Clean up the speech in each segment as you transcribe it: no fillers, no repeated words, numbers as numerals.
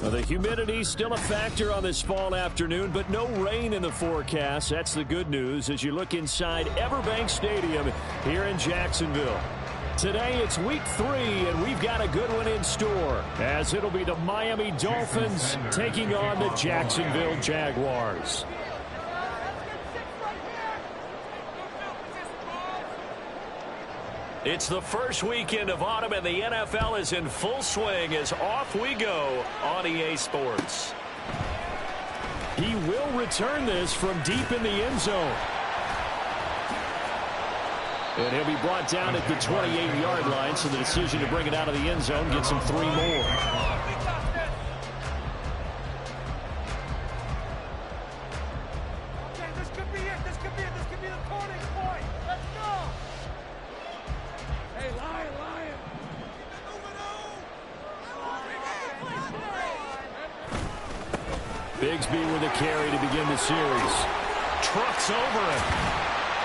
Well, the humidity still a factor on this fall afternoon, but no rain in the forecast. That's the good news as you look inside Everbank Stadium here in Jacksonville. Today it's week 3, and we've got a good one in store, as it'll be the Miami Dolphins taking on the Jacksonville Jaguars. It's the first weekend of autumn, and the NFL is in full swing as off we go on EA Sports. He will return this from deep in the end zone. And he'll be brought down at the 28-yard line, so the decision to bring it out of the end zone gets him 3 more. Bigsby with a carry to begin the series. Trucks over him.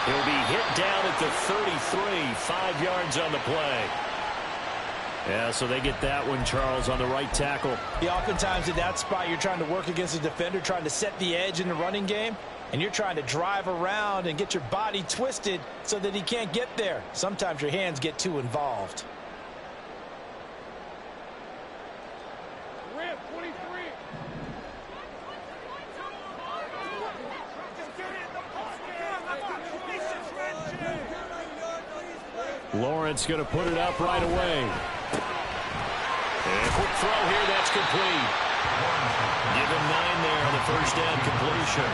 He'll be hit down at the 33, 5 yards on the play. Yeah, so they get that one, Charles, on the right tackle. Yeah, oftentimes in that spot, you're trying to work against a defender, trying to set the edge in the running game, and you're trying to drive around and get your body twisted so that he can't get there. Sometimes your hands get too involved. Lawrence going to put it up right away. And a quick throw here, that's complete. Give him 9 there on the first down completion.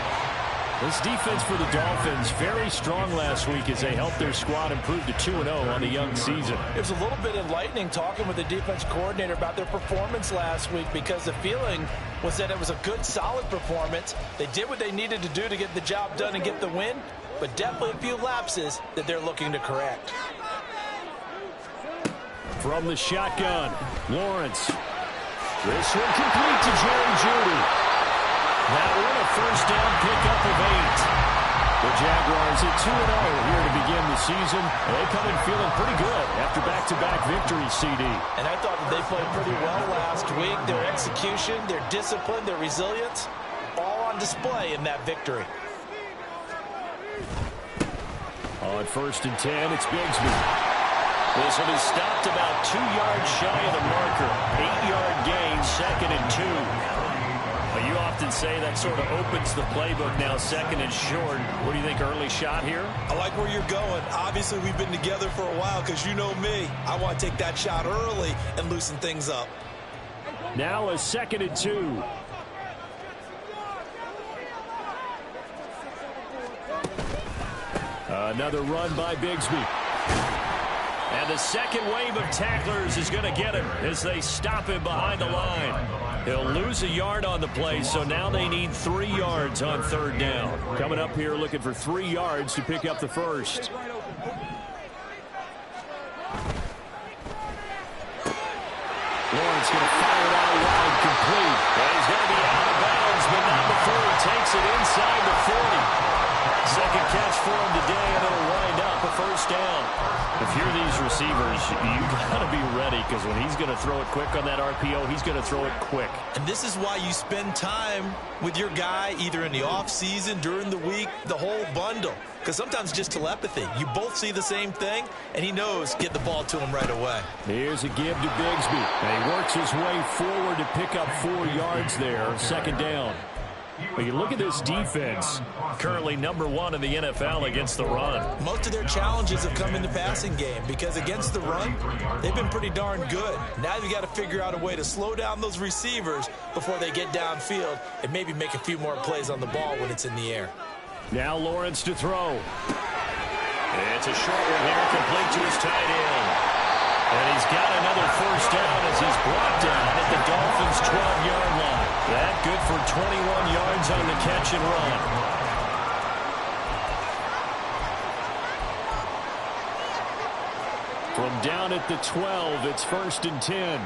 This defense for the Dolphins, very strong last week as they helped their squad improve to 2-0 on the young season. It was a little bit enlightening talking with the defense coordinator about their performance last week, because the feeling was that it was a good, solid performance. They did what they needed to do to get the job done and get the win, but definitely a few lapses that they're looking to correct. From the shotgun, Lawrence. This one complete to Jerry Jeudy. That one a first down pickup of 8. The Jaguars at 2-0 here to begin the season. They come in feeling pretty good after back-to-back victories, CD. And I thought that they played pretty well last week. Their execution, their discipline, their resilience, all on display in that victory. On 1st and 10, it's Bigsby. This one is stopped about 2 yards shy of the marker. 8-yard gain, 2nd and 2. Well, you often say that sort of opens the playbook now, 2nd and short. What do you think, early shot here? I like where you're going. Obviously, we've been together for a while because you know me. I want to take that shot early and loosen things up. Now a 2nd and 2. Another run by Bigsby. And the second wave of tacklers is going to get him as they stop him behind the line. He'll lose a yard on the play, so now they need 3 yards on 3rd down. Coming up here looking for 3 yards to pick up the first. Lawrence going to fire it out wide, complete. And he's going to be out of bounds, but not before he takes it inside the 40. Second catch for him today, and it'll wind up a first down. If you're these receivers, you got to be ready, because when he's going to throw it quick on that RPO, he's going to throw it quick. And this is why you spend time with your guy, either in the offseason, during the week, the whole bundle. Because sometimes just telepathy. You both see the same thing, and he knows get the ball to him right away. Here's a give to Bigsby. And he works his way forward to pick up 4 yards there, 2nd down. But you look at this defense, currently number 1 in the NFL against the run. Most of their challenges have come in the passing game because against the run, they've been pretty darn good. Now you've got to figure out a way to slow down those receivers before they get downfield and maybe make a few more plays on the ball when it's in the air. Now Lawrence to throw. It's a short one here, complete to his tight end. And he's got another first down as he's brought down at the Dolphins' 12-yard line. That good for 21 yards on the catch and run. From down at the 12, it's 1st and 10.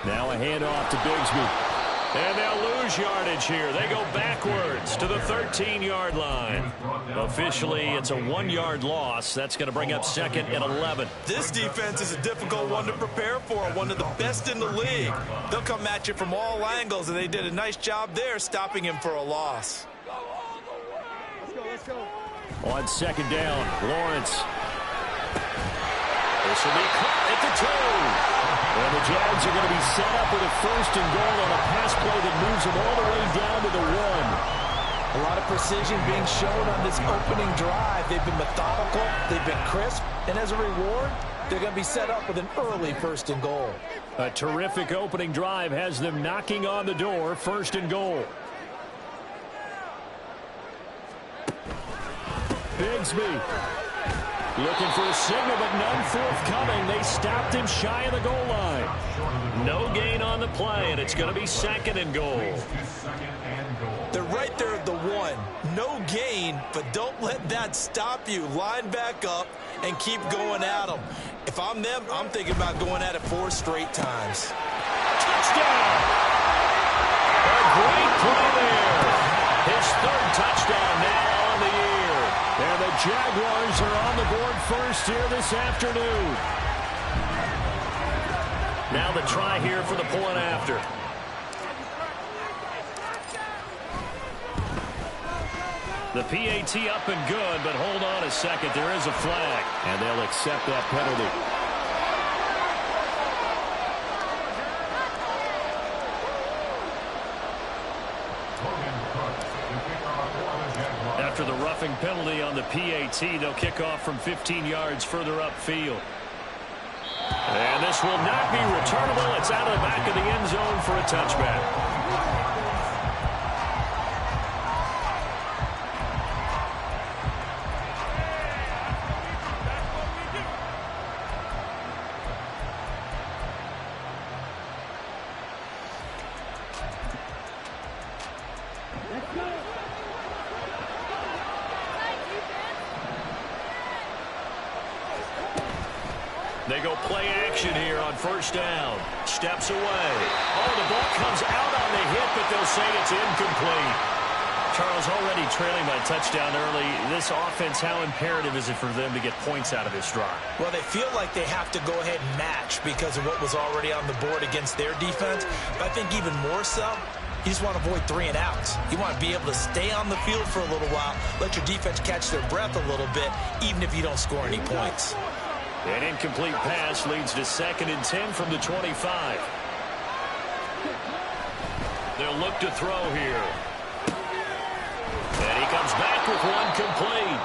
Now a handoff to Bigsby. And they'll lose yardage here. They go backwards to the 13-yard line. Officially, it's a 1-yard loss. That's going to bring up 2nd and 11. This defense is a difficult one to prepare for, one of the best in the league. They'll come at you from all angles, and they did a nice job there stopping him for a loss. Let's go. On 2nd down, Lawrence. This will be caught at the 2. And the Jags are going to be set up with a 1st and goal on a pass play that moves them all the way down to the 1. A lot of precision being shown on this opening drive. They've been methodical, they've been crisp, and as a reward, they're going to be set up with an early 1st and goal. A terrific opening drive has them knocking on the door, 1st and goal. Bigsby looking for a signal, but none forthcoming. They stopped him shy of the goal line. No gain on the play, and it's going to be 2nd and goal. They're right there at the 1. No gain, but don't let that stop you. Line back up and keep going at them. If I'm them, I'm thinking about going at it 4 straight times. Touchdown! A great play there. His 3rd touchdown now on the year. And the Jaguars are on the board first here this afternoon. Now the try here for the point after. The PAT up and good, but hold on a second. There is a flag, and they'll accept that penalty. After the roughing penalty on the PAT, they'll kick off from 15 yards further upfield. And this will not be returnable. It's out of the back of the end zone for a touchback. They go play action here on 1st down. Steps away. Oh, the ball comes out on the hit, but they'll say it's incomplete. Charles, already trailing by a touchdown early. This offense, how imperative is it for them to get points out of this drive? Well, they feel like they have to go ahead and match because of what was already on the board against their defense. But I think even more so, you just want to avoid 3 and outs. You want to be able to stay on the field for a little while, let your defense catch their breath a little bit, even if you don't score any points. An incomplete pass leads to 2nd and 10 from the 25. They'll look to throw here. And he comes back with one complete.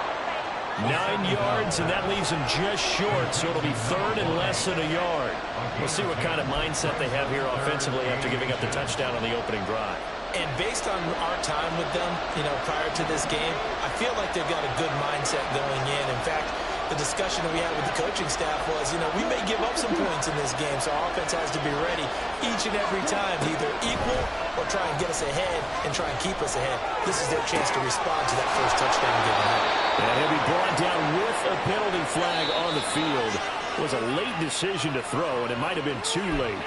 9 yards, and that leaves him just short, so it'll be 3rd and less than a yard. We'll see what kind of mindset they have here offensively after giving up the touchdown on the opening drive. And based on our time with them, prior to this game, I feel like they've got a good mindset going in. In fact, the discussion that we had with the coaching staff was, we may give up some points in this game, so our offense has to be ready each and every time to either equal or try and get us ahead and try and keep us ahead. This is their chance to respond to that first touchdown given up. And he'll be brought down with a penalty flag on the field. It was a late decision to throw, and it might have been too late.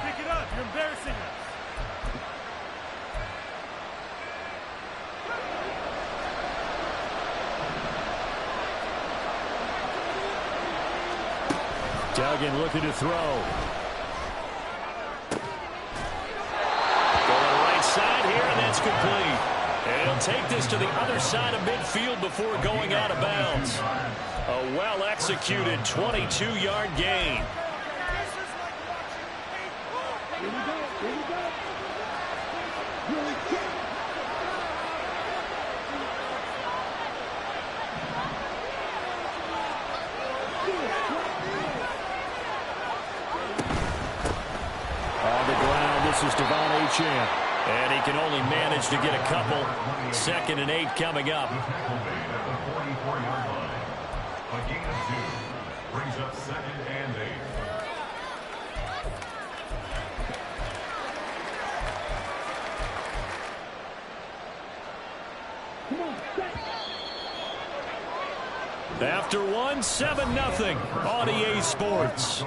Pick it up. You're embarrassing us. Duggan looking to throw. Going right side here, and that's complete. And he'll take this to the other side of midfield before going out of bounds. A well-executed 22-yard gain. This is Devon Achane, and he can only manage to get a couple. 2nd and 8 coming up. A gain of 2 brings up 2nd and 8. Come on, set. After one, 7-0 on EA Sports.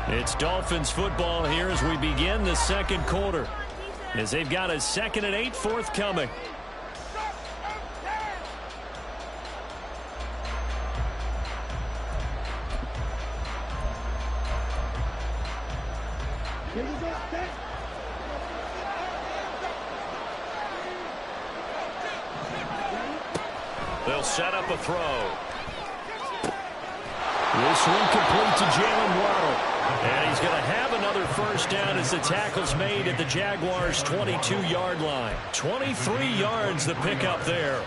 It's Dolphins football here as we begin the second quarter, as they've got a 2nd and 8 forthcoming. They'll set up a throw. This one complete to Jalen Waddle. And he's going to have another first down as the tackle's made at the Jaguars' 22-yard line. 23 yards the pickup there.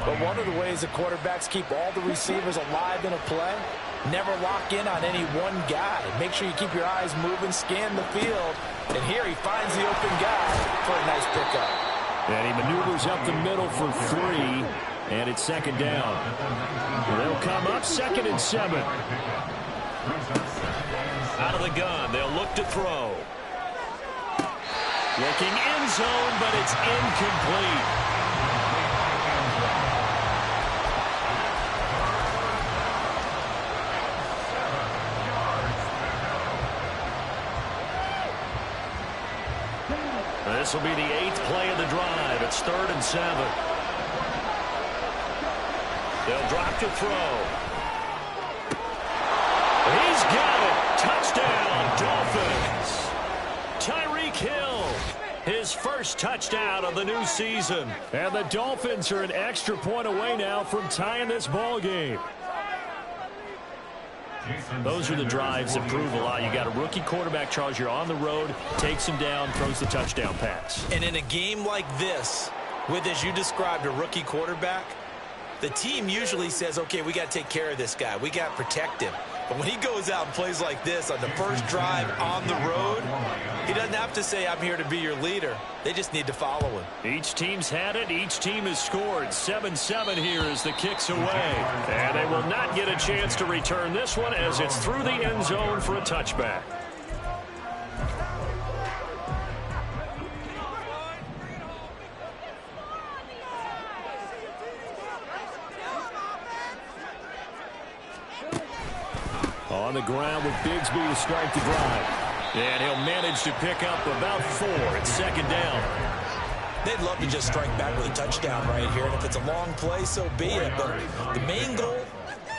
But one of the ways the quarterbacks keep all the receivers alive in a play, never lock in on any one guy. Make sure you keep your eyes moving, scan the field. And here he finds the open guy for a nice pickup. And he maneuvers up the middle for 3, and it's 2nd down. They'll come up 2nd and 7. Out of the gun, they'll look to throw. Looking end zone, but it's incomplete. This will be the 8th play of the drive. It's 3rd and 7. They'll drop to throw. He's got it. Touchdown, Dolphins. Tyreek Hill, his first touchdown of the new season. And the Dolphins are an extra point away now from tying this ball game. Those are the drives that prove a lot. You got a rookie quarterback, Charles. You're on the road, takes him down, throws the touchdown pass. And in a game like this, with, as you described, a rookie quarterback, the team usually says, okay, we got to take care of this guy. We got to protect him. But when he goes out and plays like this on the first drive on the road, he doesn't have to say, I'm here to be your leader. They just need to follow him. Each team's had it. Each team has scored. 7-7 here as the kick's away. And they will not get a chance to return this one as it's through the end zone for a touchback. On the ground with Bigsby to start the drive. And he'll manage to pick up about 4. It's 2nd down. They'd love to just strike back with a touchdown right here. And if it's a long play, so be it. But the main goal,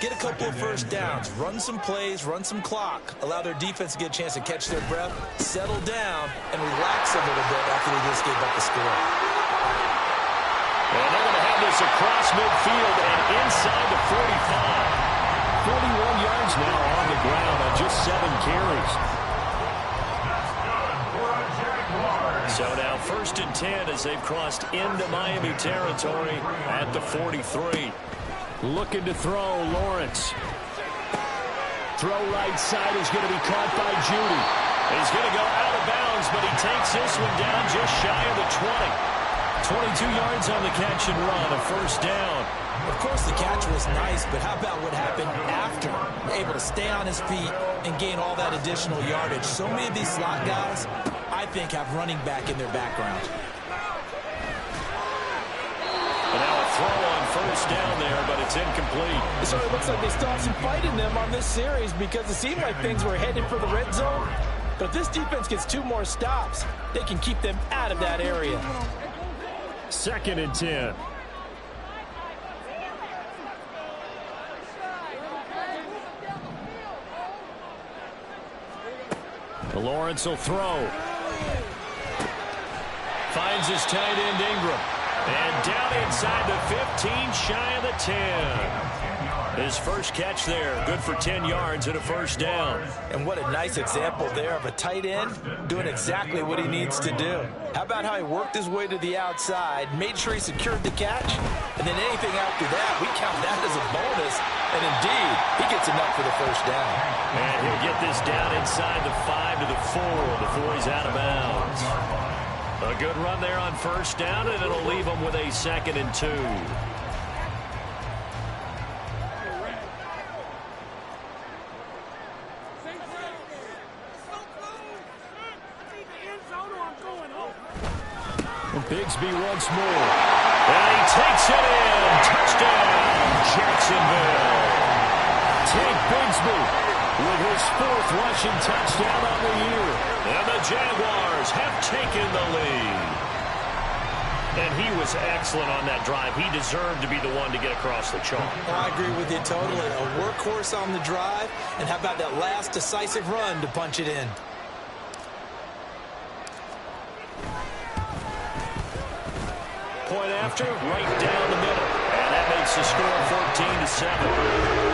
get a couple of first downs, run some plays, run some clock, allow their defense to get a chance to catch their breath, settle down, and relax a little bit after they just gave up the score. And they're going to have this across midfield and inside the 45. 41 yards now on the ground on just 7 carries. So now 1st and 10 as they've crossed into Miami territory at the 43. Looking to throw, Lawrence. Throw right side is going to be caught by Judy. He's going to go out of bounds, but he takes this one down just shy of the 20. 22 yards on the catch and run, a first down. Of course, the catch was nice, but how about what happened after? Able to stay on his feet and gain all that additional yardage. So many of these slot guys, I think, have running back in their background. And now a throw on first down there, but it's incomplete. It sort of looks like they still have some fight in them on this series because it seemed like things were headed for the red zone. But if this defense gets 2 more stops, they can keep them out of that area. 2nd and 10. Lawrence will throw. Finds his tight end Ingram. And down inside the 15, shy of the 10. His first catch there, good for 10 yards and a first down. And what a nice example there of a tight end doing exactly what he needs to do. How about how he worked his way to the outside, made sure he secured the catch, and then anything after that, we count that as a bonus. And indeed, he gets enough for the first down. And he'll get this down inside the 5 to the 4 before he's out of bounds. A good run there on first down, and it'll leave him with a 2nd and 2. Bigsby once more. And he takes it in. Touchdown, Jacksonville. Tank Bigsby with his 4th rushing touchdown on the year. And the Jaguars have taken the lead. And he was excellent on that drive. He deserved to be the one to get across the chalk. Oh, I agree with you totally. A workhorse on the drive, and how about that last decisive run to punch it in? Point after, right down the middle. And that makes the score 14-7.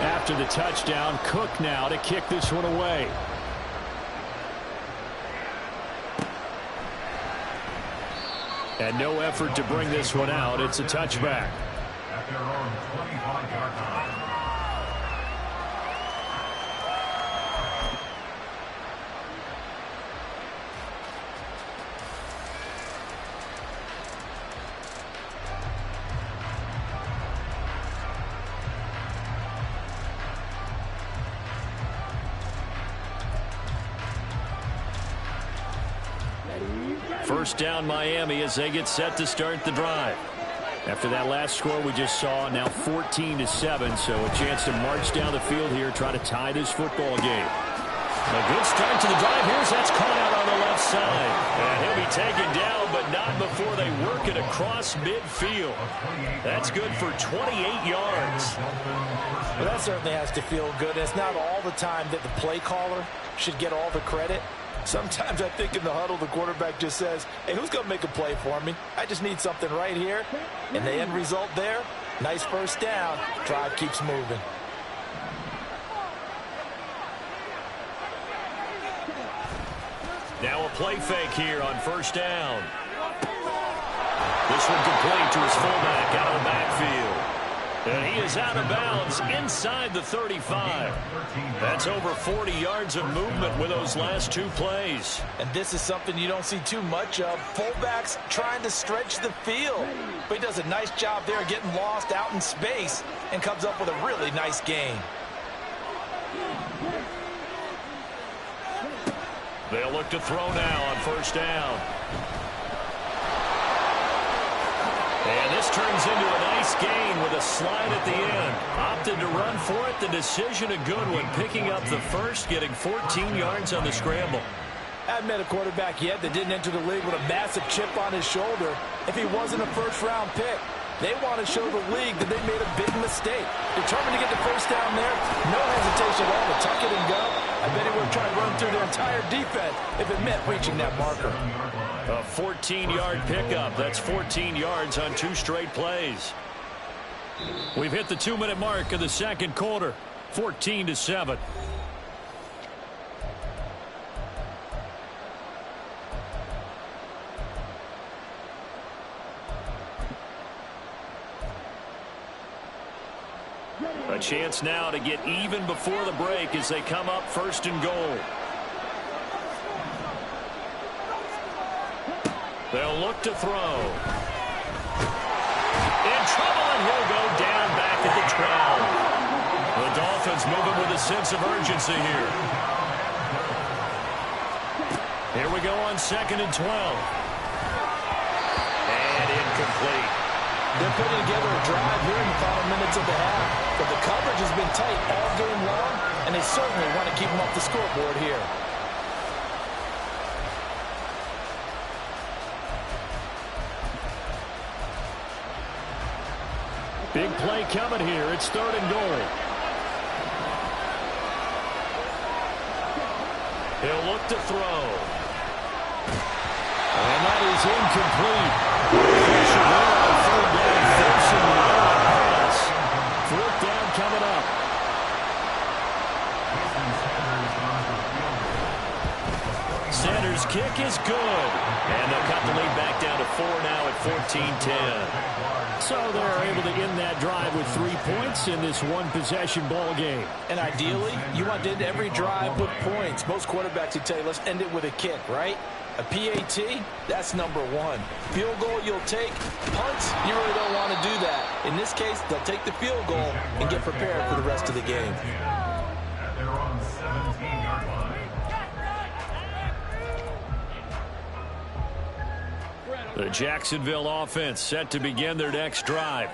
After the touchdown, Cook now to kick this one away. And no effort to bring this one out. It's a touchback. At their own 25-yard line. First down Miami as they get set to start the drive. After that last score we just saw, now 14-7, so a chance to march down the field here, try to tie this football game. A good start to the drive. That's caught out on the left side. And he'll be taken down, but not before they work it across midfield. That's good for 28 yards. Well, that certainly has to feel good. It's not all the time that the play caller should get all the credit. Sometimes I think in the huddle, the quarterback just says, hey, who's going to make a play for me? I just need something right here. And the end result there, nice first down. Drive keeps moving. Now a play fake here on first down. This one complete to his fullback out of the backfield. And he is out of bounds inside the 35. That's over 40 yards of movement with those last 2 plays. And this is something you don't see too much of. Fullbacks trying to stretch the field. But he does a nice job there getting lost out in space and comes up with a really nice gain. They'll look to throw now on first down. And this turns into a nice gain with a slide at the end. Opted to run for it. The decision a good one. Picking up the first, getting 14 yards on the scramble. I haven't met a quarterback yet that didn't enter the league with a massive chip on his shoulder if he wasn't a first-round pick. They want to show the league that they made a big mistake. Determined to get the first down there. No hesitation at all to tuck it and go. I bet he would try to run through their entire defense if it meant reaching that marker. A 14-yard pickup. That's 14 yards on 2 straight plays. We've hit the 2-minute mark of the second quarter. 14-7. A chance now to get even before the break as they come up first and goal. They'll look to throw. In trouble, and he'll go down back at the 12. The Dolphins moving with a sense of urgency here. Here we go on 2nd and 12. And incomplete. They're putting together a drive here in the final minutes of the half. But the coverage has been tight all game long, and they certainly want to keep them off the scoreboard here. Big play coming here. It's 3rd and goal. He'll look to throw. And that is incomplete. Pressure there on 3rd down, forcing the error pass. 4th down coming up. Sanders' kick is good. And they'll cut the lead back down to 4 now at 14-10. So they're able to end that drive with 3 points in this one-possession ball game. And ideally, you want to end every drive with points. Most quarterbacks would tell you, let's end it with a kick, right? A PAT, that's number 1. Field goal you'll take. Punts, you really don't want to do that. In this case, they'll take the field goal and get prepared for the rest of the game. At their own 17. The Jacksonville offense set to begin their next drive.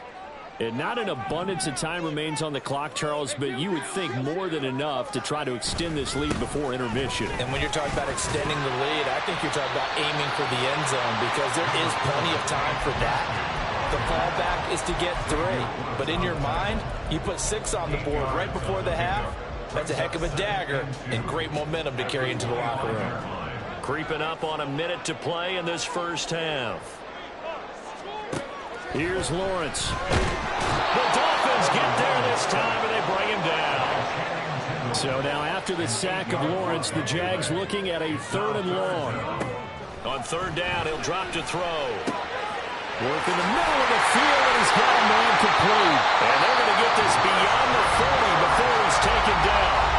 And not an abundance of time remains on the clock, Charles, but you would think more than enough to try to extend this lead before intermission. And when you're talking about extending the lead, I think you're talking about aiming for the end zone because there is plenty of time for that. The fallback is to get 3. But in your mind, you put 6 on the board right before the half. That's a heck of a dagger and great momentum to carry into the locker room. Creeping up on a minute to play in this first half. Here's Lawrence. The Dolphins get there this time, and they bring him down. So now after the sack of Lawrence, the Jags looking at a 3rd and long. On 3rd down, he'll drop to throw. Work in the middle of the field, and he's got a man complete. And they're going to get this beyond the 40 before he's taken down.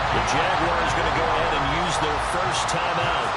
The Jaguars going to go ahead and use their first timeout.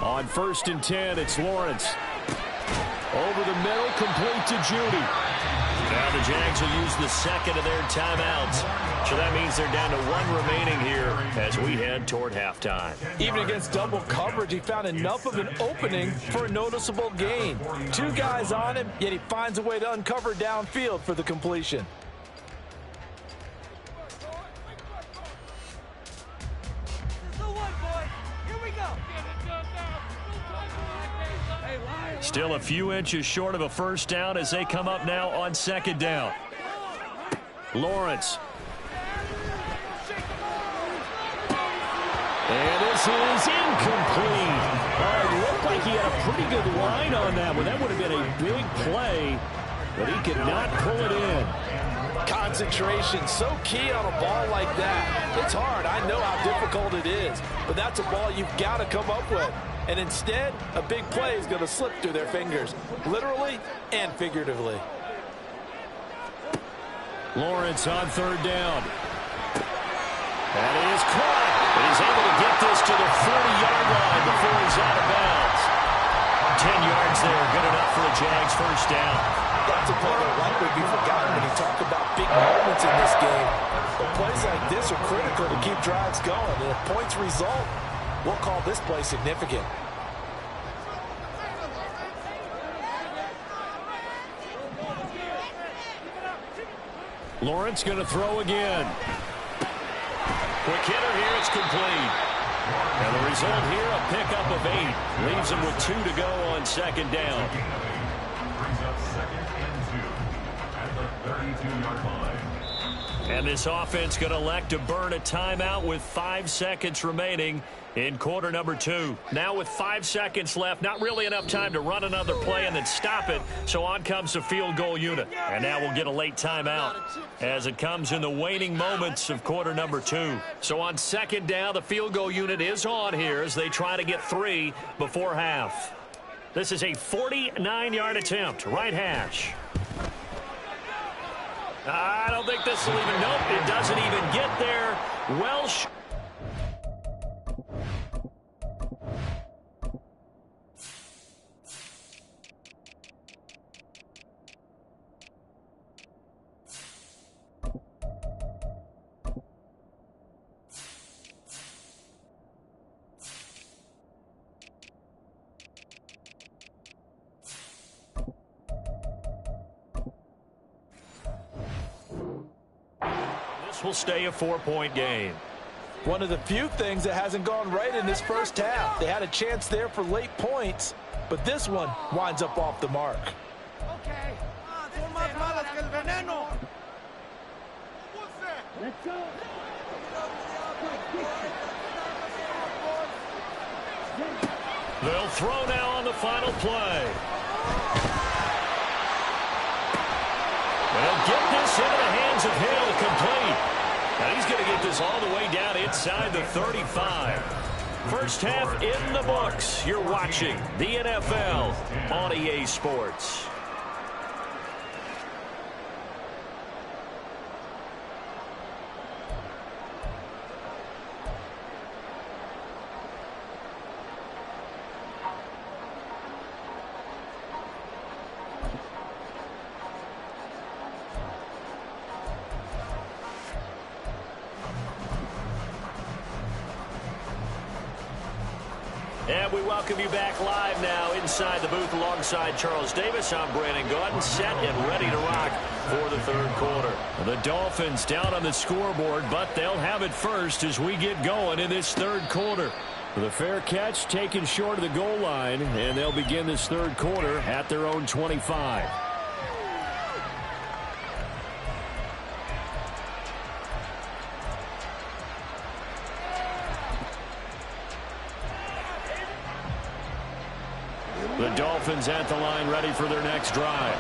On 1st and 10, it's Lawrence. Over the middle, complete to Judy. Now the Jags will use the second of their timeouts. So that means they're down to 1 remaining here as we head toward halftime. Even against double coverage, he found enough of an opening for a noticeable gain. 2 guys on him, yet he finds a way to uncover downfield for the completion. Still a few inches short of a first down as they come up now on 2nd down. Lawrence. And this is incomplete. It looked like he had a pretty good line on that one. That would have been a big play, but he could not pull it in. Concentration, so key on a ball like that. It's hard. I know how difficult it is, but that's a ball you've got to come up with. And instead, a big play is going to slip through their fingers, literally and figuratively. Lawrence on 3rd down. That is caught. But he's able to get this to the 40-yard line before he's out of bounds. 10 yards there, good enough for a Jags first down. That's a play that likely be forgotten when you talk about big moments in this game. But plays like this are critical to keep drives going. And if points result, we'll call this play significant. Lawrence going to throw again. Quick hitter here, it's complete. And the result here, a pickup of 8. Leaves him with 2 to go on 2nd down. Brings up 2nd and 2 at the 32-yard line. And this offense going to elect to burn a timeout with 5 seconds remaining in quarter number 2. Now with 5 seconds left, not really enough time to run another play and then stop it. So on comes the field goal unit. And now we'll get a late timeout as it comes in the waning moments of quarter number 2. So on 2nd down, the field goal unit is on here as they try to get 3 before half. This is a 49-yard attempt, right hash. I don't think this will even, nope, it doesn't even get there. Welsh. Will stay a 4-point game. One of the few things that hasn't gone right in this first half. They had a chance there for late points, but this one winds up off the mark. Okay. Let's go. They'll throw now on the final play. They'll get this into the hands of Hill, complete. Now he's going to get this all the way down inside the 35. First half in the books. You're watching the NFL on EA Sports. And we welcome you back live now inside the booth alongside Charles Davis. I'm Brandon Gaudin, set and ready to rock for the third quarter. The Dolphins down on the scoreboard, but they'll have it first as we get going in this third quarter. The fair catch taken short of the goal line, and they'll begin this third quarter at their own 25. The Dolphins at the line ready for their next drive.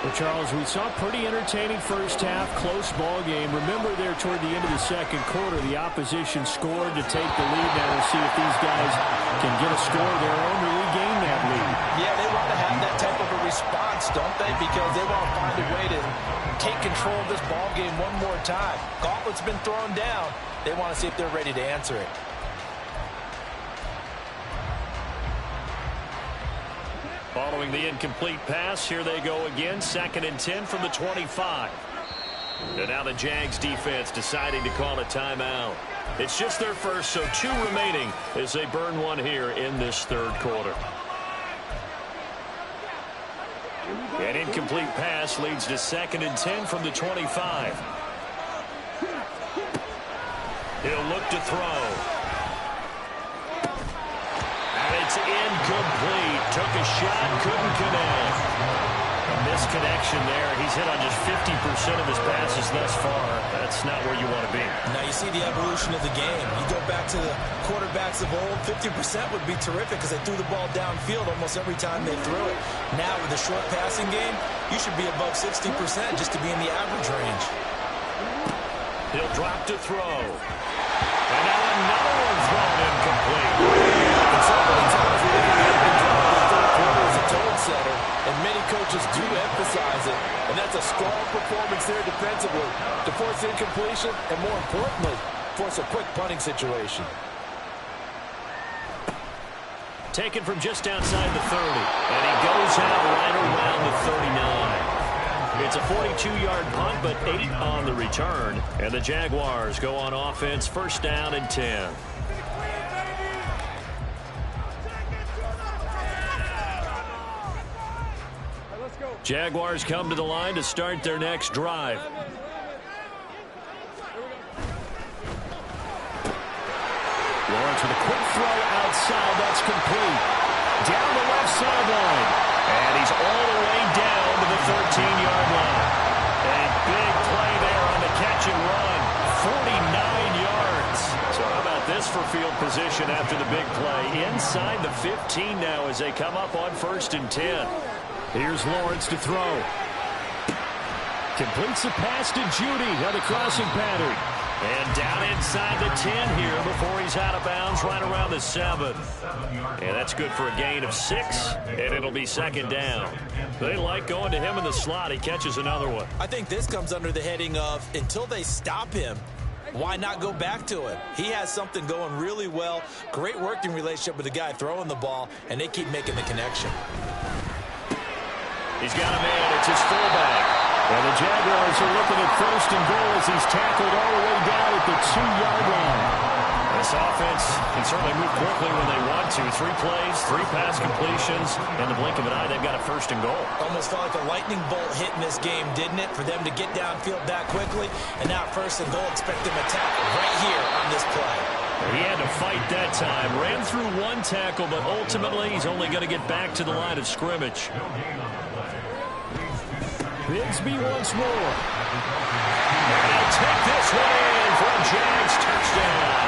Well, Charles, we saw a pretty entertaining first half, close ball game. Remember there toward the end of the second quarter, the opposition scored to take the lead. Now we'll see if these guys can get a score of their own to regain that lead. Yeah, they want to have that type of a response, don't they? Because they want to find a way to take control of this ball game one more time. Gauntlet's been thrown down. They want to see if they're ready to answer it. Following the incomplete pass, here they go again. 2nd and 10 from the 25. And now the Jags defense deciding to call a timeout. It's just their first, so 2 remaining as they burn one here in this third quarter. An incomplete pass leads to 2nd and 10 from the 25. He'll look to throw. It's incomplete. Took a shot, couldn't connect. A misconnection there. He's hit on just 50% of his passes thus far. That's not where you want to be. Now you see the evolution of the game. You go back to the quarterbacks of old, 50% would be terrific because they threw the ball downfield almost every time they threw it. Now with the short passing game, you should be above 60% just to be in the average range. He'll drop to throw. And now another one thrown incomplete. And so many times we look at the third quarter as a tone setter, and many coaches do emphasize it, and that's a strong performance there defensively to force incompletion and, more importantly, force a quick punting situation. Taken from just outside the 30, and he goes out right around the 39. It's a 42-yard punt, but 8 on the return, and the Jaguars go on offense, first down and 10. Jaguars come to the line to start their next drive. Lawrence with a quick throw outside. That's complete. Down the left sideline. And he's all the way down to the 13-yard line. A big play there on the catch and run. 49 yards. So how about this for field position after the big play? Inside the 15 now as they come up on 1st and 10. Here's Lawrence to throw. Completes the pass to Judy on the crossing pattern. And down inside the 10 here before he's out of bounds right around the 7. And that's good for a gain of 6, and it'll be 2nd down. They like going to him in the slot. He catches another one. I think this comes under the heading of until they stop him, why not go back to him? He has something going really well. Great working relationship with the guy throwing the ball, and they keep making the connection. He's got a man. It's his fullback. And the Jaguars are looking at 1st and goal as he's tackled all the way down at the 2-yard line. This offense can certainly move quickly when they want to. 3 plays, 3 pass completions. In the blink of an eye, they've got a 1st and goal. Almost felt like a lightning bolt hit in this game, didn't it? For them to get downfield that quickly. And now 1st and goal, expect them to tackle right here on this play. He had to fight that time. Ran through 1 tackle, but ultimately he's only going to get back to the line of scrimmage. Bigsby once more. And he'll take this one in for a Jags touchdown.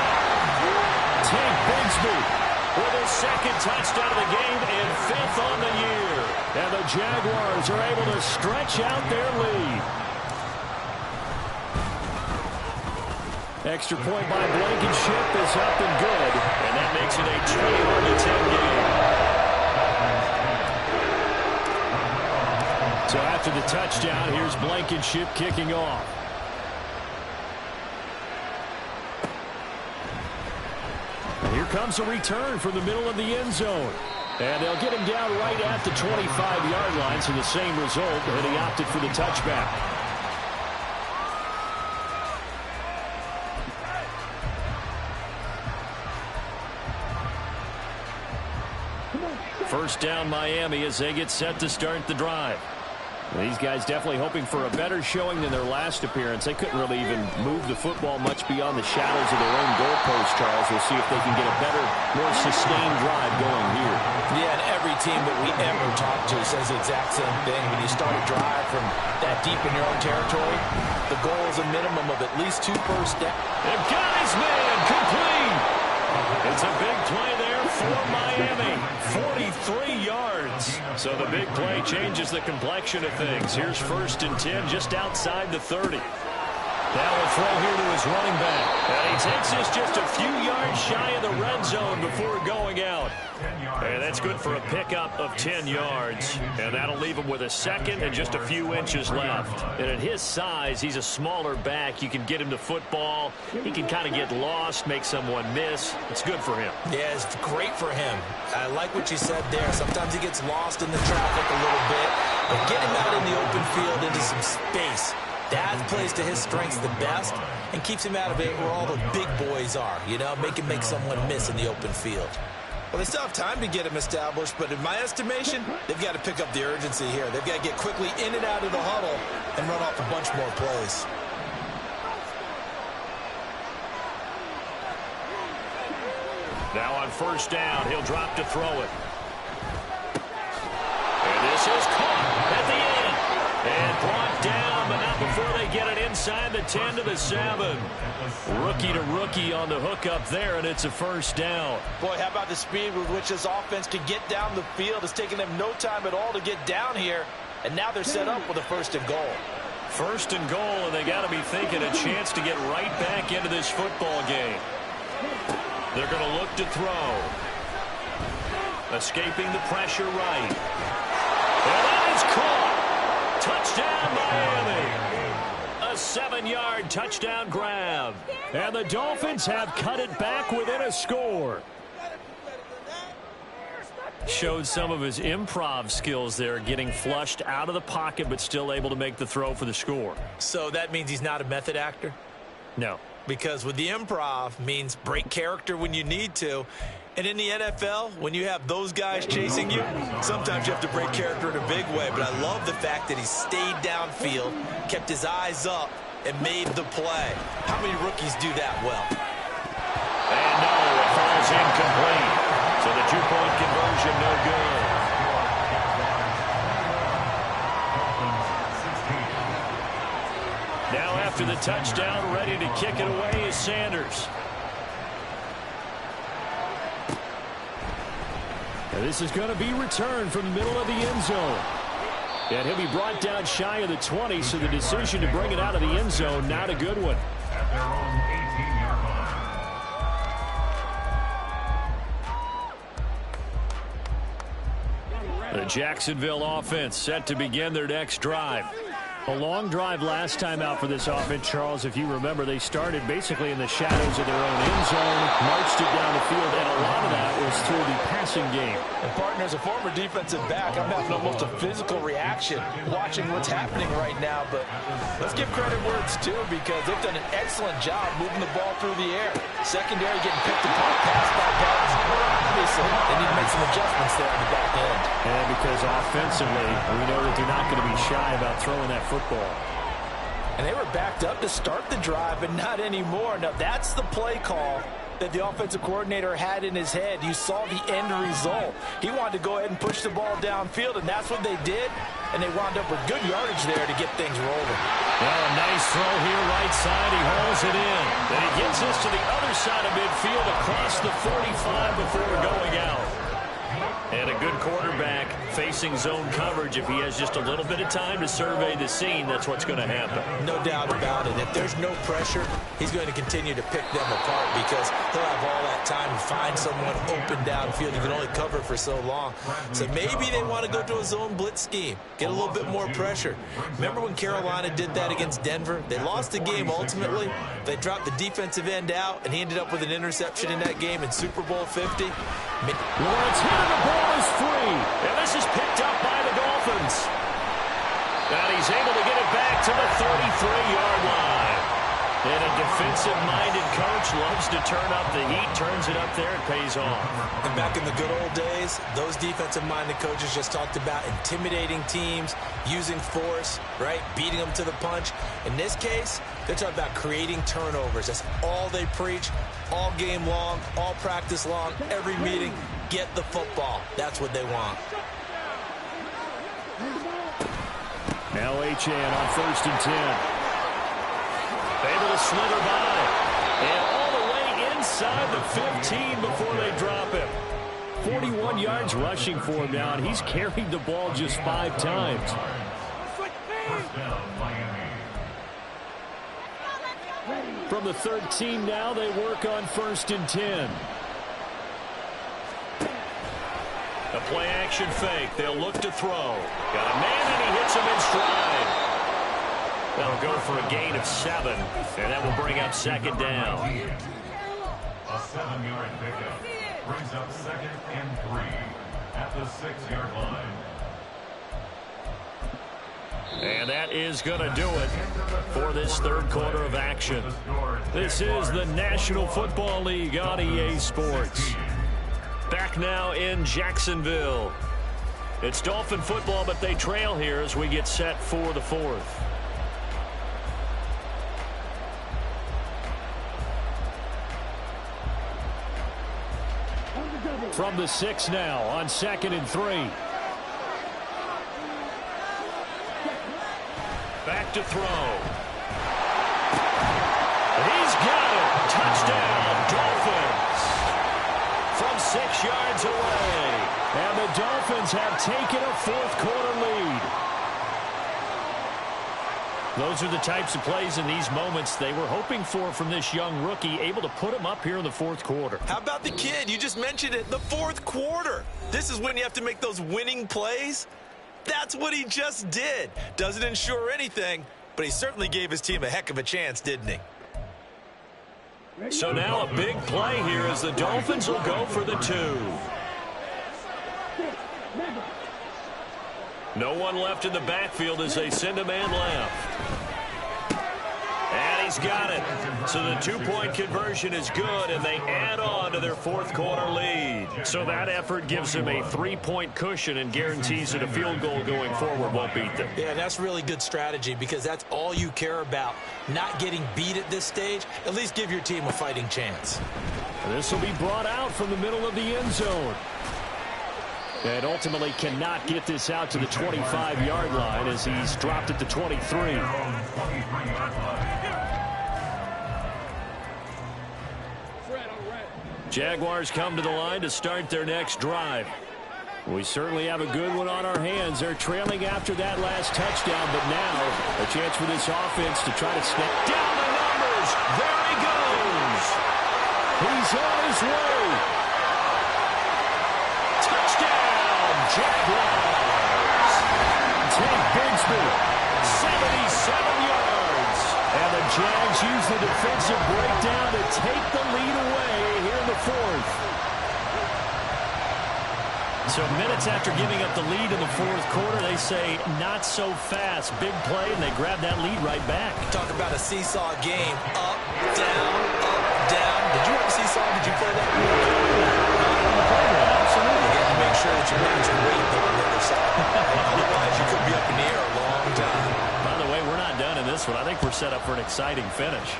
Take Bigsby. with his second touchdown of the game and 5th on the year. And the Jaguars are able to stretch out their lead. Extra point by Blankenship is up and good, and that makes it a 21-10 game. So after the touchdown, here's Blankenship kicking off. And here comes a return from the middle of the end zone. And they'll get him down right at the 25-yard line, so the same result, and he opted for the touchback. First down Miami as they get set to start the drive. These guys definitely hoping for a better showing than their last appearance. They couldn't really even move the football much beyond the shadows of their own goalpost, Charles. We'll see if they can get a better, more sustained drive going here. Yeah, and every team that we ever talk to says the exact same thing. When you start a drive from that deep in your own territory, the goal is a minimum of at least 2 first downs. They've got his man complete. It's a big play there for Miami. 43 yards. So the big play changes the complexion of things. Here's 1st and 10 just outside the 30. Now we'll throw here to his running back. And he takes this just a few yards shy of the red zone before going out. And that's good for a pickup of 10 yards. And that'll leave him with a second and just a few inches left. And at his size, he's a smaller back. You can get him to football. He can kind of get lost, make someone miss. It's good for him. Yeah, it's great for him. I like what you said there. Sometimes he gets lost in the traffic a little bit. But get him out in the open field into some space. That plays to his strengths the best and keeps him out of it where all the big boys are, you know, make someone miss in the open field. Well, they still have time to get him established, but in my estimation, they've got to pick up the urgency here. They've got to get quickly in and out of the huddle and run off a bunch more plays. Now on 1st down, he'll drop to throw it. And this is caught at the end. And brought down, but not before they get it inside the 10 to the 7. Rookie to rookie on the hook up there, and it's a 1st down. Boy, how about the speed with which this offense can get down the field? It's taken them no time at all to get down here, and now they're set up with a 1st and goal. 1st and goal, and they got to be thinking a chance to get right back into this football game. They're going to look to throw. Escaping the pressure right. And that is caught. Touchdown, Miami. A 7-yard touchdown grab. And the Dolphins have cut it back within a score. Showed some of his improv skills there, getting flushed out of the pocket, but still able to make the throw for the score. So that means he's not a method actor? No. Because with the improv means break character when you need to. And in the NFL, when you have those guys chasing you, sometimes you have to break character in a big way. But I love the fact that he stayed downfield, kept his eyes up, and made the play. How many rookies do that well? And no, it falls incomplete. So the 2-point conversion no good. Now after the touchdown, ready to kick it away is Sanders. And this is going to be returned from the middle of the end zone. And he'll be brought down shy of the 20, so the decision to bring it out of the end zone, not a good one. At their own 18-yard line. The Jacksonville offense set to begin their next drive. A long drive last time out for this offense, Charles. If you remember, they started basically in the shadows of their own end zone, marched it down the field, and a lot of that was through the passing game. And partner, as a former defensive back, I'm having almost a physical reaction watching what's happening right now. But let's give credit where it's due, because they've done an excellent job moving the ball through the air. Secondary getting picked apart, pass by pass. Obviously, they need to make some adjustments there on the back end. And because offensively, we know that they're not going to be shy about throwing that football. And they were backed up to start the drive, but not anymore. Now, that's the play call that the offensive coordinator had in his head. You saw the end result. He wanted to go ahead and push the ball downfield, and that's what they did, and they wound up with good yardage there to get things rolling. Well, a nice throw here, right side. He hauls it in. Then he gets this to the other side of midfield across the 45 before going out. And a good quarterback facing zone coverage. If he has just a little bit of time to survey the scene, that's what's going to happen. No doubt about it. If there's no pressure, he's going to continue to pick them apart because he'll have all that time to find someone open downfield. He can only cover for so long. So maybe they want to go to a zone blitz scheme, get a little bit more pressure. Remember when Carolina did that against Denver? They lost the game ultimately. They dropped the defensive end out, and he ended up with an interception in that game in Super Bowl 50. Lawrence hit, and the ball is free. And this is picked up by the Dolphins. And he's able to get it back to the 33-yard line. And a defensive-minded coach loves to turn up the heat, turns it up there, and pays off. And back in the good old days, those defensive-minded coaches just talked about intimidating teams, using force, right, beating them to the punch. In this case, they're talking about creating turnovers. That's all they preach, all game long, all practice long, every meeting. Get the football. That's what they want. Now Achane on 1st and 10. Able to slither by. And all the way inside the 15 before they drop him. 41 yards rushing for him now, and he's carried the ball just 5 times. From the 13 now, they work on 1st and 10. A play-action fake. They'll look to throw. Got a man, and he hits him in stride. That'll go for a gain of 7, and that will bring up 2nd down. A 7-yard pickup brings up 2nd and 3 at the 6-yard line. And that is going to do it for this 3rd quarter of action. This is the National Football League on EA Sports. Back now in Jacksonville. It's Dolphin football, but they trail here as we get set for the 4th. From the 6 now on 2nd and 3. Back to throw. He's got it. Touchdown, Dolphins. From 6 yards away. And the Dolphins have taken a 4th quarter lead. Those are the types of plays in these moments they were hoping for from this young rookie, able to put him up here in the 4th quarter. How about the kid? You just mentioned it, the 4th quarter. This is when you have to make those winning plays. That's what he just did. Doesn't ensure anything, but he certainly gave his team a heck of a chance, didn't he? So now a big play here as the Dolphins will go for the 2. No one left in the backfield as they send a man left. And he's got it. So the 2-point conversion is good, and they add on to their 4th quarter lead. So that effort gives them a 3-point cushion and guarantees that a field goal going forward won't beat them. Yeah, that's really good strategy because that's all you care about. Not getting beat at this stage. At least give your team a fighting chance. And this will be brought out from the middle of the end zone. And ultimately cannot get this out to the 25-yard line as he's dropped at the 23. Jaguars come to the line to start their next drive. We certainly have a good one on our hands. They're trailing after that last touchdown, but now a chance for this offense to try to snap down the numbers. There he goes. He's on his way. Touchdown, Jaguars. Ted Bigsby, 77 yards. And the Jags use the defensive breakdown to take the lead away here in the 4th. So minutes after giving up the lead in the 4th quarter, they say not so fast. Big play, and they grab that lead right back. Talk about a seesaw game. Up, down, up, down. Did you have a seesaw? Did you play that? Absolutely. You got to make sure that you manage the weight on the other side. Otherwise, you could be up in the air a long time. By the way, we're not done in this one. I think we're set up for an exciting finish.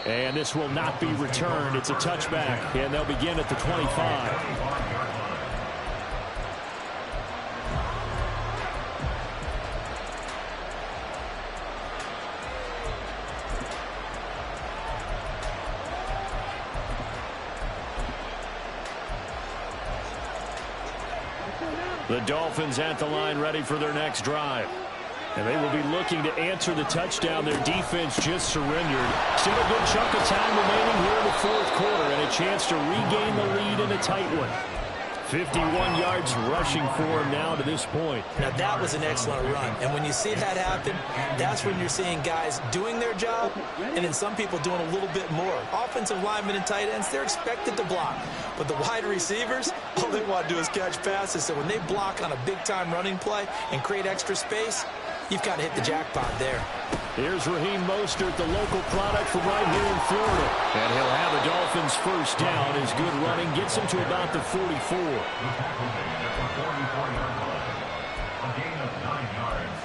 And this will not be returned. It's a touchback, and they'll begin at the 25. The Dolphins at the line ready for their next drive. And they will be looking to answer the touchdown their defense just surrendered. Still a good chunk of time remaining here in the fourth quarter and a chance to regain the lead in a tight one. 51 yards rushing for him now to this point. Now that was an excellent run. And when you see that happen, that's when you're seeing guys doing their job and then some people doing a little bit more. Offensive linemen and tight ends, they're expected to block. But the wide receivers, all they want to do is catch passes. So when they block on a big-time running play and create extra space, you've got to hit the jackpot there. Here's Raheem Mostert, the local product from right here in Florida. And he'll have the Dolphins first down. His good running gets him to about the 44. A gain of 9 yards.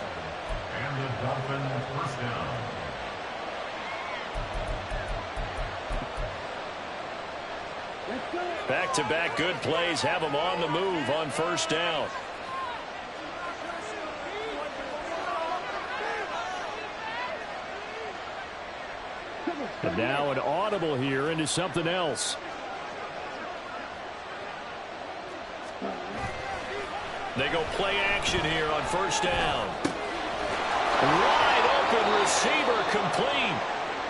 And the Dolphins first down. Back-to-back good plays have them on the move on first down. And now an audible here into something else. They go play action here on first down. Wide open receiver complete.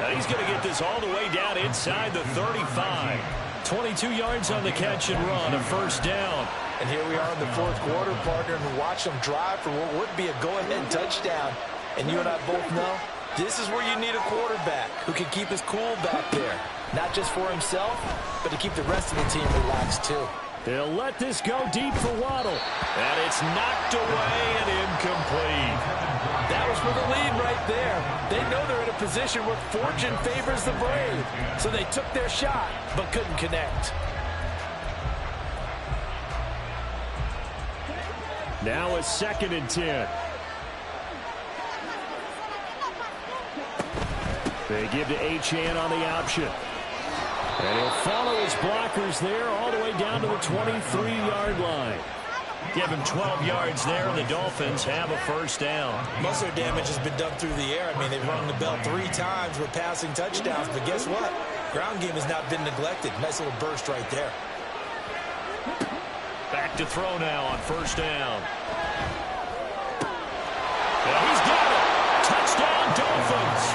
Now he's going to get this all the way down inside the 35. 22 yards on the catch and run, a first down. And here we are in the fourth quarter, partner, and watch them drive for what would be a go-ahead touchdown. And you and I both know this is where you need a quarterback who can keep his cool back there. Not just for himself, but to keep the rest of the team relaxed too. They'll let this go deep for Waddle. And it's knocked away and incomplete. That was for the lead right there. They know they're in a position where fortune favors the brave. So they took their shot, but couldn't connect. Now a 2nd and 10. They give to Achane on the option. And he'll follow his blockers there all the way down to the 23-yard line. Give him 12 yards there, and the Dolphins have a first down. Most of their damage has been done through the air. I mean, they've rung the bell 3 times with passing touchdowns, but guess what? Ground game has not been neglected. Nice little burst right there. Back to throw now on first down. And he's got it. Touchdown, Dolphins.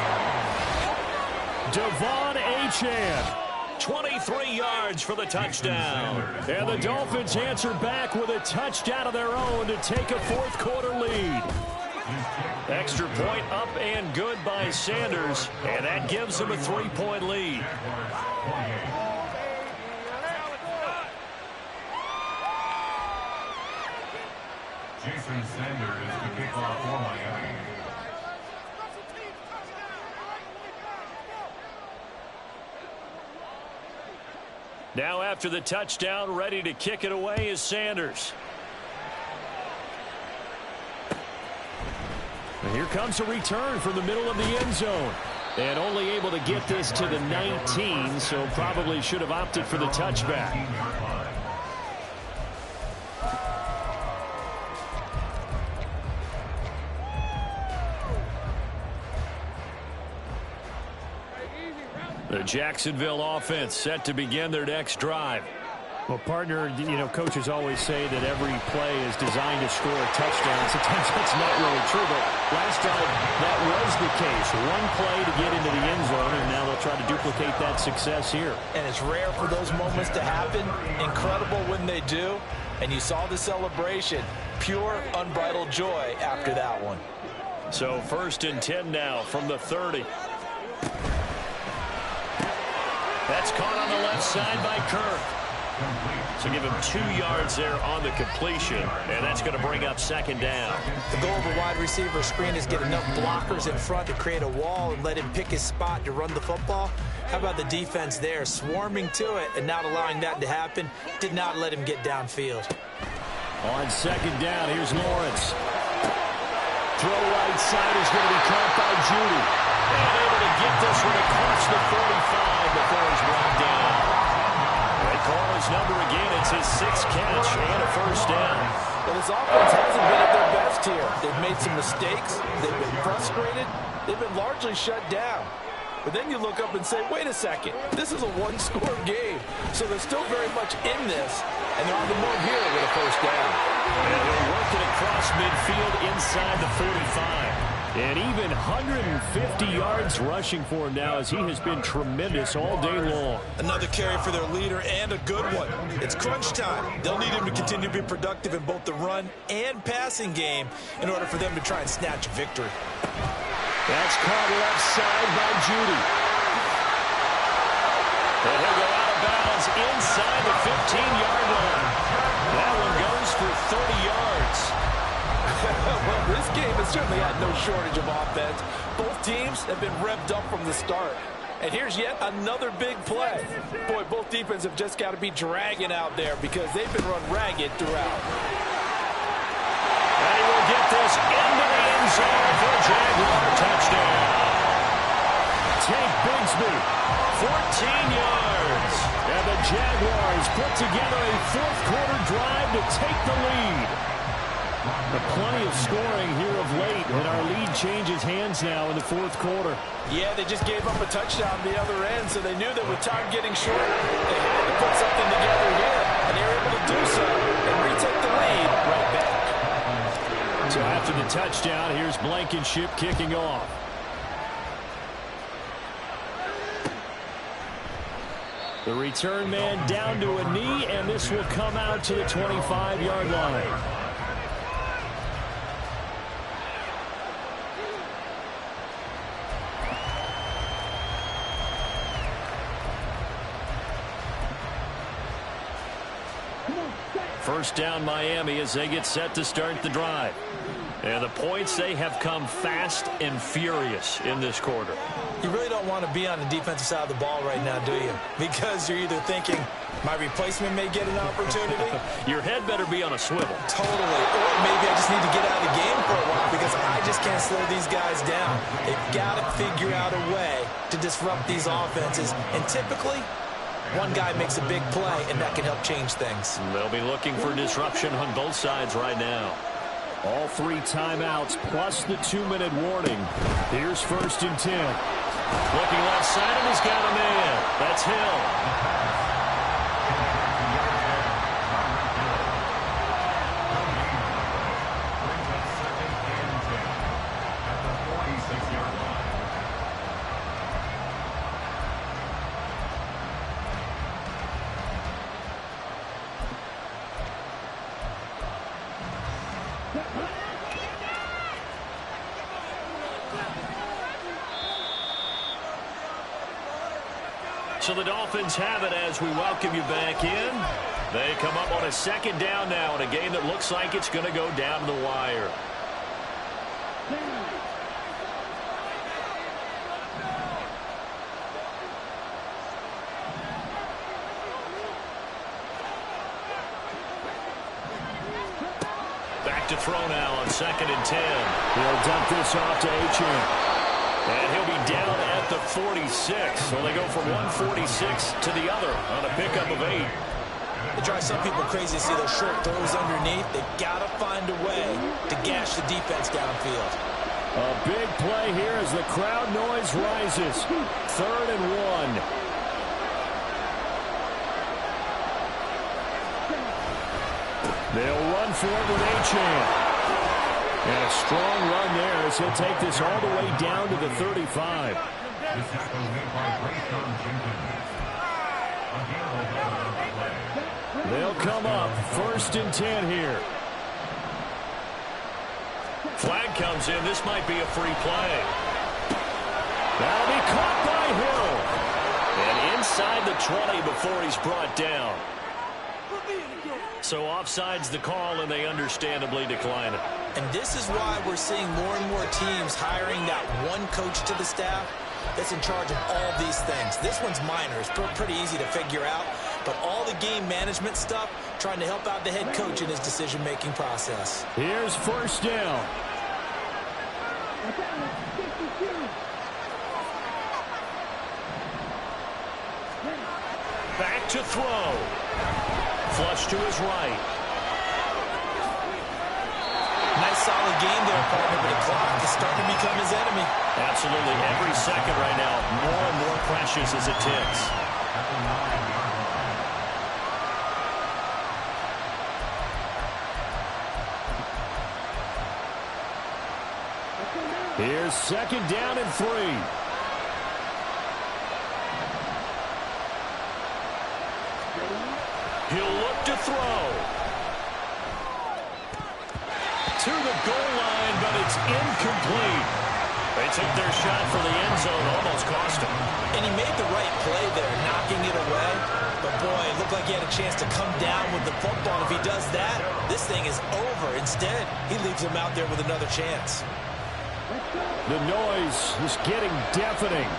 Devon Achane. 23 yards for the touchdown. And the Dolphins answer back with a touchdown of their own to take a fourth quarter lead. Extra point up and good by Sanders, and that gives them a 3-point lead. Jason Sanders is the kickoff for Miami. Now after the touchdown, ready to kick it away is Sanders. And here comes a return from the middle of the end zone. And only able to get this to the 19, so probably should have opted for the touchback. The Jacksonville offense set to begin their next drive. Well, partner, you know, coaches always say that every play is designed to score a touchdown. Sometimes that's not really true, but last drive that was the case. One play to get into the end zone, and now they'll try to duplicate that success here. And it's rare for those moments to happen. Incredible when they do. And you saw the celebration. Pure, unbridled joy after that one. So 1st and 10 now from the 30. That's caught on the left side by Kirk. So give him 2 yards there on the completion, and that's going to bring up 2nd down. The goal of a wide receiver screen is get enough blockers in front to create a wall and let him pick his spot to run the football. How about the defense there, swarming to it and not allowing that to happen? Did not let him get downfield. On 2nd down, here's Lawrence. Throw right side is going to be caught by Judy. And able to get this one across the 45 before he's brought down. They call his number again. It's his 6th catch and a first down. Well, his offense hasn't been at their best here. They've made some mistakes. They've been frustrated. They've been largely shut down. But then you look up and say, wait a second, this is a one-score game. So they're still very much in this, and they're on the move here with a first down. And they'll work it across midfield inside the 45. And even 150 yards rushing for him now, as he has been tremendous all day long. Another carry for their leader, and a good one. It's crunch time. They'll need him to continue to be productive in both the run and passing game in order for them to try and snatch a victory. That's caught left side by Judy. And he'll go out of bounds inside the 15-yard line. That one goes for 30 yards. Well, this game has certainly had no shortage of offense. Both teams have been revved up from the start. And here's yet another big play. Boy, both defenses have just got to be dragging out there because they've been run ragged throughout. And he will get this into the end zone for a Jaguar touchdown. Tank Bigsby, 14 yards. And the Jaguars put together a fourth-quarter drive to take the lead. But plenty of scoring here of late, and our lead changes hands now in the fourth quarter. Yeah, they just gave up a touchdown the other end, so they knew that with time getting short, they had to put something together here, and they were able to do so and retake the lead right back. So after the touchdown, here's Blankenship kicking off. The return man down to a knee, and this will come out to the 25-yard line. First down Miami as they get set to start the drive. And the points, they have come fast and furious in this quarter. You really don't want to be on the defensive side of the ball right now, do you? Because you're either thinking, my replacement may get an opportunity. Your head better be on a swivel. Totally. Or maybe I just need to get out of the game for a while because I just can't slow these guys down. They've got to figure out a way to disrupt these offenses. And typically, one guy makes a big play, and that can help change things. They'll be looking for disruption on both sides right now. All 3 timeouts plus the 2-minute warning. Here's 1st and 10. Looking left side, and he's got a man. That's Hill. So the Dolphins have it as we welcome you back in. They come up on a 2nd down now in a game that looks like it's going to go down to the wire. Back to throw now on 2nd and 10. He'll dump this off to Achane. And he'll be down at the 46. So they go from 146 to the other on a pickup of 8. It drives some people crazy to see those short throws underneath. They've got to find a way to gash the defense downfield. A big play here as the crowd noise rises. 3rd and 1. They'll run for it with Achane. And a strong run there as he'll take this all the way down to the 35. They'll come up 1st and 10 here. Flag comes in. This might be a free play. That'll be caught by Hill. And inside the 20 before he's brought down. So offside's the call, and they understandably decline it. And this is why we're seeing more and more teams hiring that one coach to the staff that's in charge of all these things. This one's minor. It's pretty easy to figure out. But all the game management stuff, trying to help out the head coach in his decision-making process. Here's 1st down. Back to throw. Flush to his right. Nice solid game there, partner, but the clock is starting to become his enemy. Absolutely. Every second right now, more and more precious as it ticks. Here's second down and 3. He'll look to throw. To the goal line, but it's incomplete. They took their shot for the end zone, almost cost him. And he made the right play there, knocking it away. But, boy, it looked like he had a chance to come down with the football. If he does that, this thing is over. Instead, he leaves him out there with another chance. The noise is getting deafening.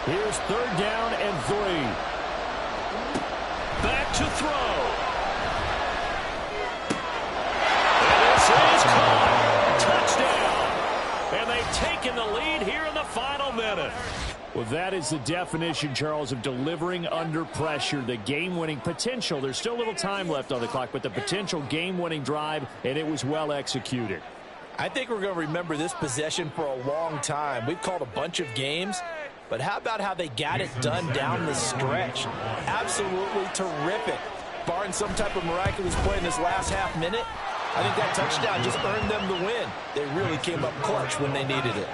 Here's third down and 3. Back to throw. And this is caught. Touchdown. And they've taken the lead here in the final minute. Well, that is the definition, Charles, of delivering under pressure. The game-winning potential. There's still a little time left on the clock, but the potential game-winning drive, and it was well executed. I think we're going to remember this possession for a long time. We've called a bunch of games, but how about how they got it done down the stretch? Absolutely terrific. Barring some type of miraculous play in this last half minute, I think that touchdown just earned them the win. They really came up clutch when they needed it.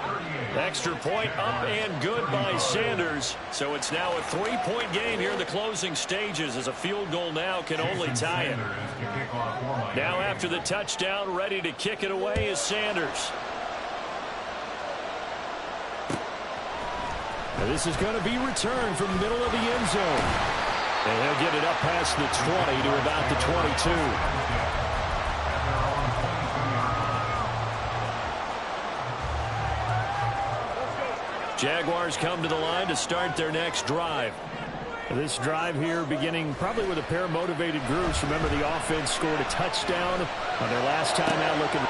Extra point up and good by Sanders. So it's now a 3-point game here in the closing stages, as a field goal now can only tie it. Now after the touchdown, ready to kick it away is Sanders. Now this is going to be returned from the middle of the end zone. And he'll get it up past the 20 to about the 22. Jaguars come to the line to start their next drive. This drive here beginning probably with a pair of motivated groups. Remember, the offense scored a touchdown on their last time out looking